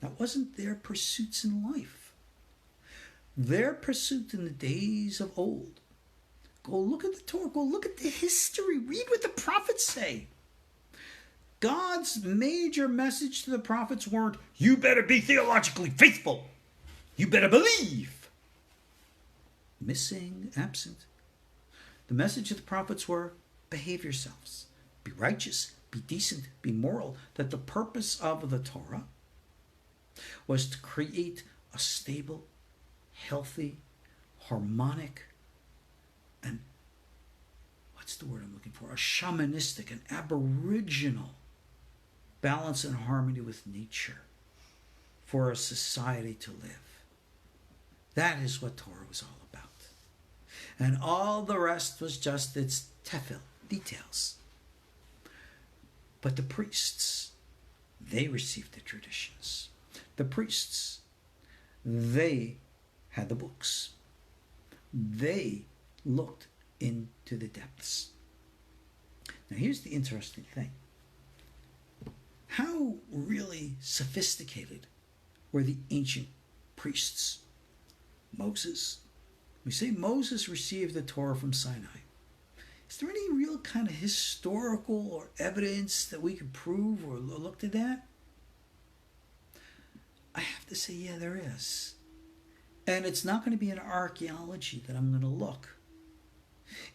That wasn't their pursuits in life. Their pursuit in the days of old. Go look at the Torah. Go look at the history. Read what the prophets say. God's major message to the prophets weren't, you better be theologically faithful. You better believe. Missing, absent. The message of the prophets were, behave yourselves. Be righteous. Be decent. Be moral. That the purpose of the Torah was to create a stable, healthy, harmonic, and what's the word I'm looking for? A shamanistic, an aboriginal balance and harmony with nature for a society to live. That is what Torah was all about. And all the rest was just its tefil, details. But the priests, they received the traditions. The priests, they had the books. They looked into the depths. Now here's the interesting thing. How really sophisticated were the ancient priests? Moses. We say Moses received the Torah from Sinai. Is there any real kind of historical or evidence that we could prove or look to that? I have to say, yeah, there is. And it's not going to be an archaeology that I'm going to look.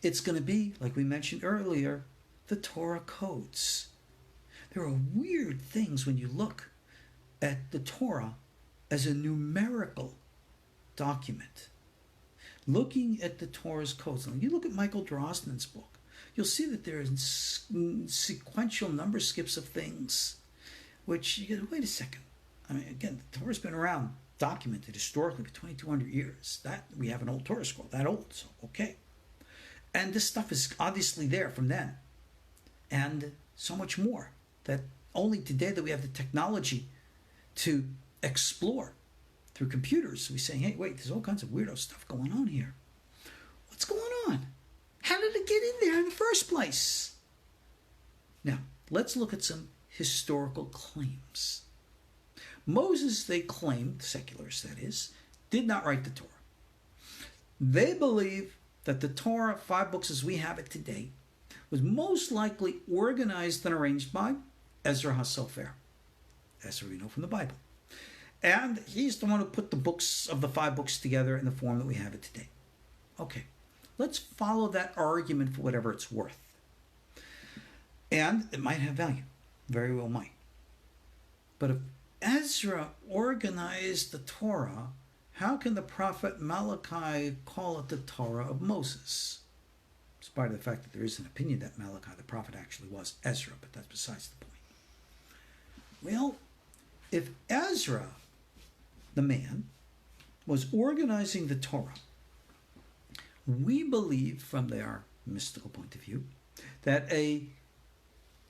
It's going to be, like we mentioned earlier, the Torah codes. There are weird things when you look at the Torah as a numerical document. Looking at the Torah's codes. Now, you look at Michael Drosnin's book, you'll see that there is sequential number skips of things, which you go, wait a second. I mean, again, the Torah's been around, documented historically for 2,200 years. That we have an old Torah scroll, that old, so okay. And this stuff is obviously there from then. And so much more that only today that we have the technology to explore through computers. We're saying, hey, wait, there's all kinds of weirdo stuff going on here. What's going on? How did it get in there in the first place? Now, let's look at some historical claims. Moses, they claim, secularists that is, did not write the Torah. They believe that the Torah, 5 books as we have it today, was most likely organized and arranged by Ezra HaSofer. Ezra we know from the Bible. And he's the one who put the books of the 5 books together in the form that we have it today. Okay, let's follow that argument for whatever it's worth. And it might have value. Very well might. But if Ezra organized the Torah, how can the prophet Malachi call it the Torah of Moses? Despite the fact that there is an opinion that Malachi, the prophet, actually was Ezra, but that's besides the point. Well, if Ezra, the man, was organizing the Torah, we believe from their mystical point of view that a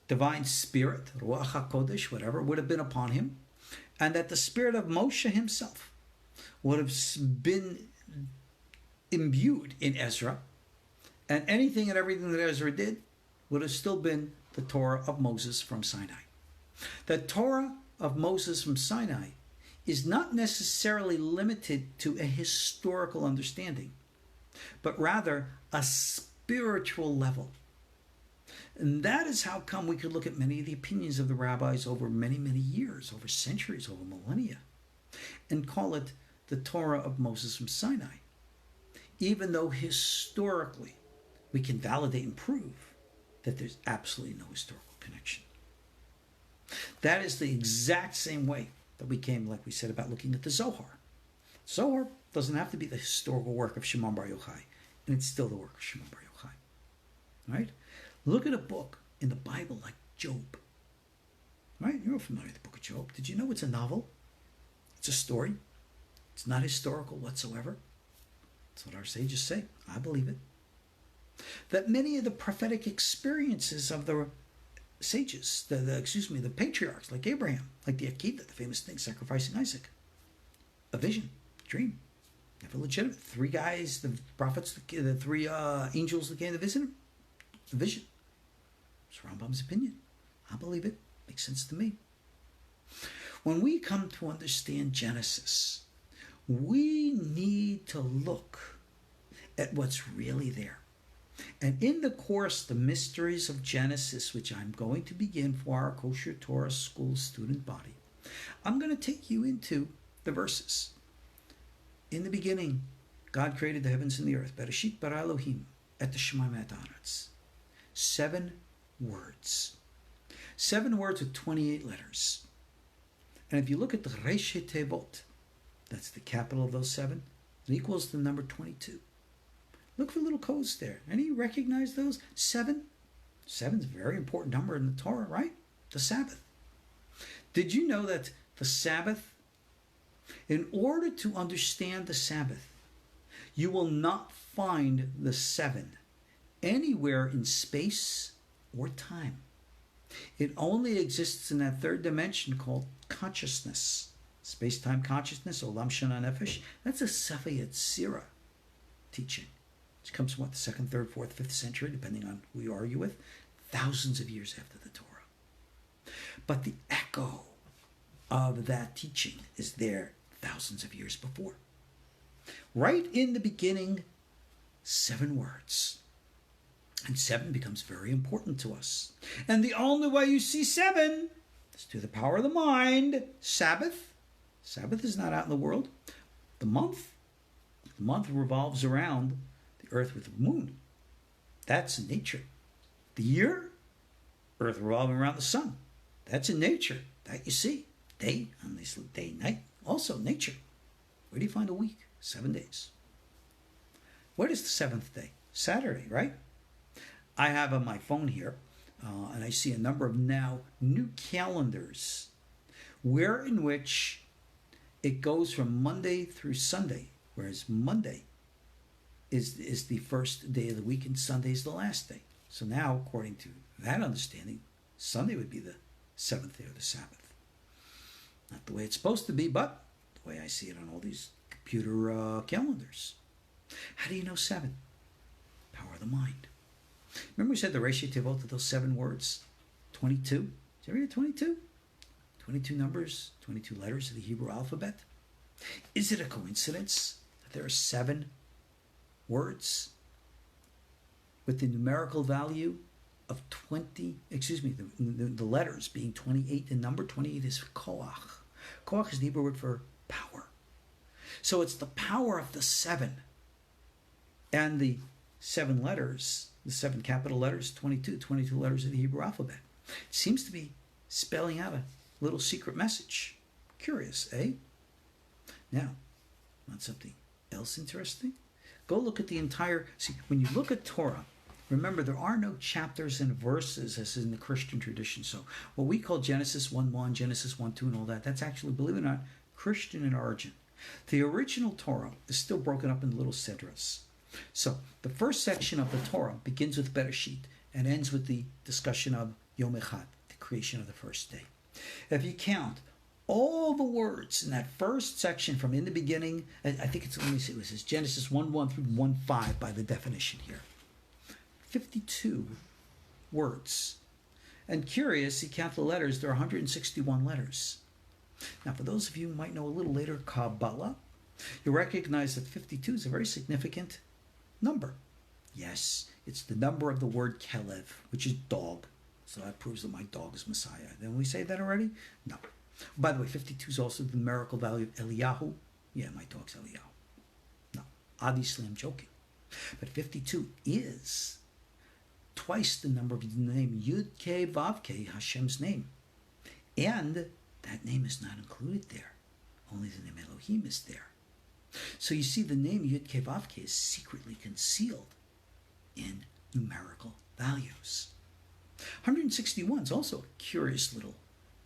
divine spirit, Ruach HaKodesh, whatever, would have been upon him, and that the spirit of Moshe himself would have been imbued in Ezra, and anything and everything that Ezra did would have still been the Torah of Moses from Sinai. The Torah of Moses from Sinai is not necessarily limited to a historical understanding, but rather a spiritual level. And that is how come we could look at many of the opinions of the rabbis over many, many years, over centuries, over millennia, and call it the Torah of Moses from Sinai, even though historically we can validate and prove that there's absolutely no historical connection. That is the exact same way that we came, like we said, about looking at the Zohar. Zohar doesn't have to be the historical work of Shimon Bar Yochai, and it's still the work of Shimon Bar Yochai. Right? Look at a book in the Bible like Job. Right? You're familiar with the book of Job. Did you know it's a novel? It's a story. It's not historical whatsoever. That's what our sages say. I believe it. That many of the prophetic experiences of the sages, the patriarchs, like Abraham, like the Akedah, the famous thing, sacrificing Isaac, a vision, dream, never legitimate. 3 guys, the prophets, the 3 angels that came to visit him, a vision. It's Rambam's opinion. I believe it. Makes sense to me. When we come to understand Genesis, we need to look at what's really there. And in the course, The Mysteries of Genesis, which I'm going to begin for our KosherTorah School student body, I'm going to take you into the verses. In the beginning, God created the heavens and the earth. Bereshit bara Elohim et hashamayim et haaretz. 7 words. 7 words with 28 letters. And if you look at the Resh Tevot, that's the capital of those 7, it equals the number 22. Look for little codes there. Any recognize those? 7? 7 is a very important number in the Torah, right? The Sabbath. Did you know that the Sabbath, in order to understand the Sabbath, you will not find the 7 anywhere in space or time. It only exists in that 3rd dimension called consciousness. Space-time consciousness, Olam Shana Nefesh. That's a Sefer Yetzirah teaching. Which comes from what, the 2nd, 3rd, 4th, 5th century, depending on who you argue with, thousands of years after the Torah. But the echo of that teaching is there thousands of years before. Right in the beginning, 7 words. And 7 becomes very important to us. And the only way you see 7 is through the power of the mind, Sabbath, Sabbath is not out in the world. The month revolves around the earth with the moon. That's in nature. The year, earth revolving around the sun. That's in nature. That you see. Day, night, also nature. Where do you find a week? 7 days. What is the seventh day? Saturday, right? I have on my phone here, and I see a number of now new calendars, in which it goes from Monday through Sunday, whereas Monday is the first day of the week and Sunday is the last day. So now, according to that understanding, Sunday would be the seventh day of the Sabbath. Not the way it's supposed to be, but the way I see it on all these computer calendars. How do you know 7? Power of the mind. Remember we said the ratio tevot to those 7 words? 22. Did you ever hear 22? 22 numbers, 22 letters of the Hebrew alphabet. Is it a coincidence that there are 7 words with the numerical value of 20, the letters being 28 in number? 28 is koach. Koach is the Hebrew word for power. So it's the power of the 7. And the 7 letters, the 7 capital letters, 22 letters of the Hebrew alphabet. It seems to be spelling out a little secret message. Curious, eh? Now, want something else interesting? Go look at the entire... See, when you look at Torah, remember there are no chapters and verses as in the Christian tradition. So what we call Genesis 1:1, Genesis 1:2 and all that, that's actually, believe it or not, Christian in origin. The original Torah is still broken up into little sedras. So the first section of the Torah begins with Bereshit and ends with the discussion of Yom Echad, the creation of the first day. If you count all the words in that first section from in the beginning, I think it's, let me see, it was Genesis 1:1 through 1:5 by the definition here. 52 words. And curious, you count the letters, there are 161 letters. Now, for those of you who might know a little later Kabbalah, you recognize that 52 is a very significant number. Yes, it's the number of the word Kelev, which is dog. So that proves that my dog is Messiah. Didn't we say that already? No. By the way, 52 is also the numerical value of Eliyahu. Yeah, my dog's Eliyahu. No, obviously I'm joking. But 52 is twice the number of the name Yud-Ke Vav-Ke, Hashem's name. And that name is not included there. Only the name Elohim is there. So you see the name Yud-Ke Vav-Ke is secretly concealed in numerical values. 161 is also a curious little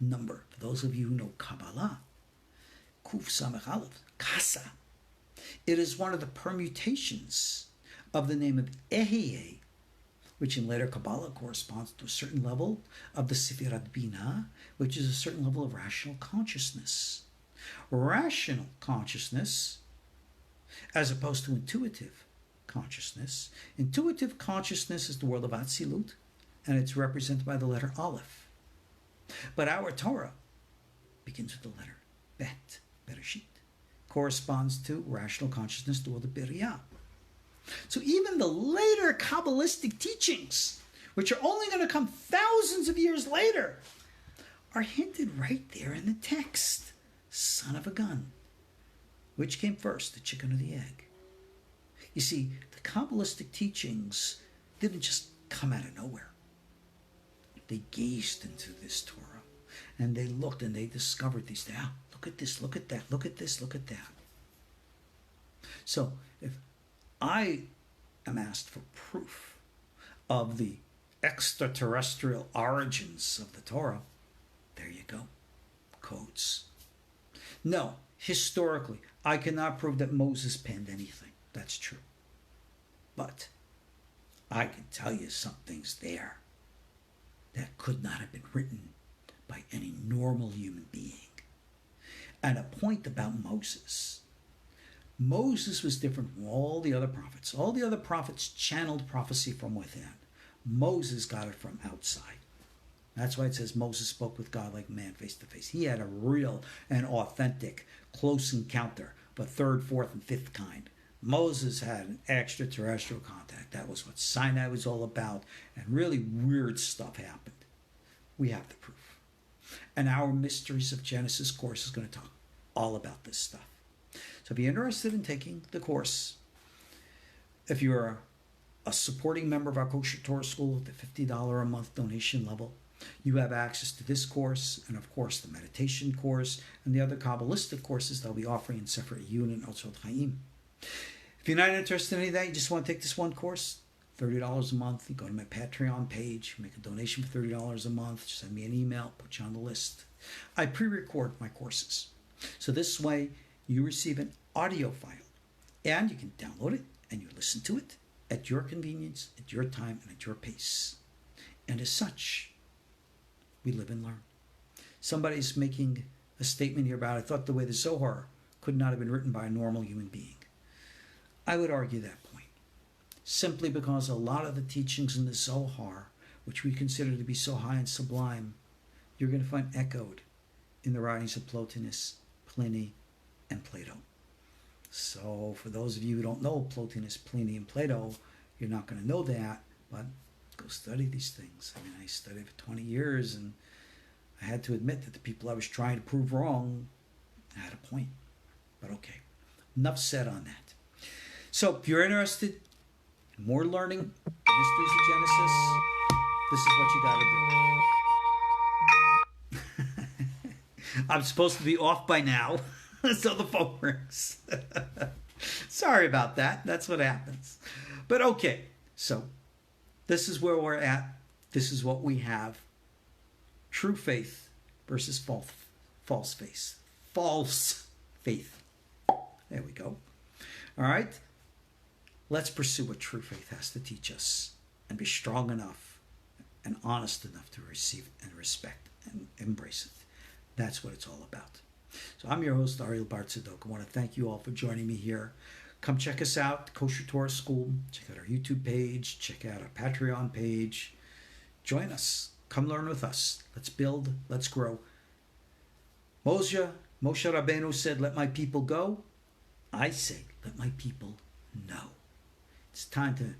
number. For those of you who know Kabbalah, Kuf Samech Aleph, Kasa. It is one of the permutations of the name of Ehyeh, which in later Kabbalah corresponds to a certain level of the Sefirat Binah, which is a certain level of rational consciousness. Rational consciousness, as opposed to intuitive consciousness. Intuitive consciousness is the world of Atzilut, and it's represented by the letter Aleph. But our Torah begins with the letter Bet, Bereshit, corresponds to rational consciousness, the world of Biriyah. So even the later Kabbalistic teachings, which are only going to come thousands of years later, are hinted right there in the text. Son of a gun. Which came first, the chicken or the egg? You see, the Kabbalistic teachings didn't just come out of nowhere. They gazed into this Torah, and they looked and they discovered these. Look at this, look at that, look at this, look at that. So, if I am asked for proof of the extraterrestrial origins of the Torah, there you go. Codes. No, historically, I cannot prove that Moses penned anything. That's true. But I can tell you something's there that could not have been written by any normal human being. And a point about Moses. Moses was different from all the other prophets. All the other prophets channeled prophecy from within. Moses got it from outside. That's why it says Moses spoke with God like man face to face. He had a real and authentic close encounter, but third, fourth, and fifth kind. Moses had an extraterrestrial contact. That was what Sinai was all about, and really weird stuff happened. We have the proof. And our Mysteries of Genesis course is going to talk all about this stuff. So if you're interested in taking the course, if you're a supporting member of our KosherTorah School at the $50 a month donation level, you have access to this course and, of course, the meditation course and the other Kabbalistic courses that I'll be offering in Sefer Iyun and Otzot Chaim. If you're not interested in any of that, you just want to take this one course, $30 a month, you go to my Patreon page, make a donation for $30 a month, just send me an email, put you on the list. I pre-record my courses. So this way, you receive an audio file, and you can download it and you listen to it at your convenience, at your time, and at your pace. And as such, we live and learn. Somebody's making a statement here about, I thought the way the Zohar could not have been written by a normal human being. I would argue that point, simply because a lot of the teachings in the Zohar, which we consider to be so high and sublime, you're going to find echoed in the writings of Plotinus, Pliny, and Plato. So for those of you who don't know Plotinus, Pliny, and Plato, you're not going to know that, but go study these things. I mean, I studied for 20 years, and I had to admit that the people I was trying to prove wrong had a point. But okay, enough said on that. So if you're interested in more learning, mysteries of Genesis, this is what you got to do. I'm supposed to be off by now, so the phone rings. Sorry about that. That's what happens. But okay, so this is where we're at. This is what we have. True faith versus false faith. False faith. There we go. All right. Let's pursue what true faith has to teach us and be strong enough and honest enough to receive and respect and embrace it. That's what it's all about. So I'm your host, Ariel Tzadok. I want to thank you all for joining me here. Come check us out, KosherTorah School. Check out our YouTube page. Check out our Patreon page. Join us. Come learn with us. Let's build. Let's grow. Moshe Rabbeinu said, let my people go. I say, let my people know. It's time to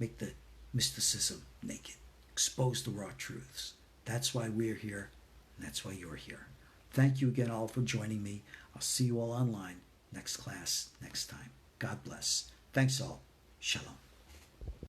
make the mysticism naked. Expose the raw truths. That's why we're here, and that's why you're here. Thank you again all for joining me. I'll see you all online next class, next time. God bless. Thanks all. Shalom.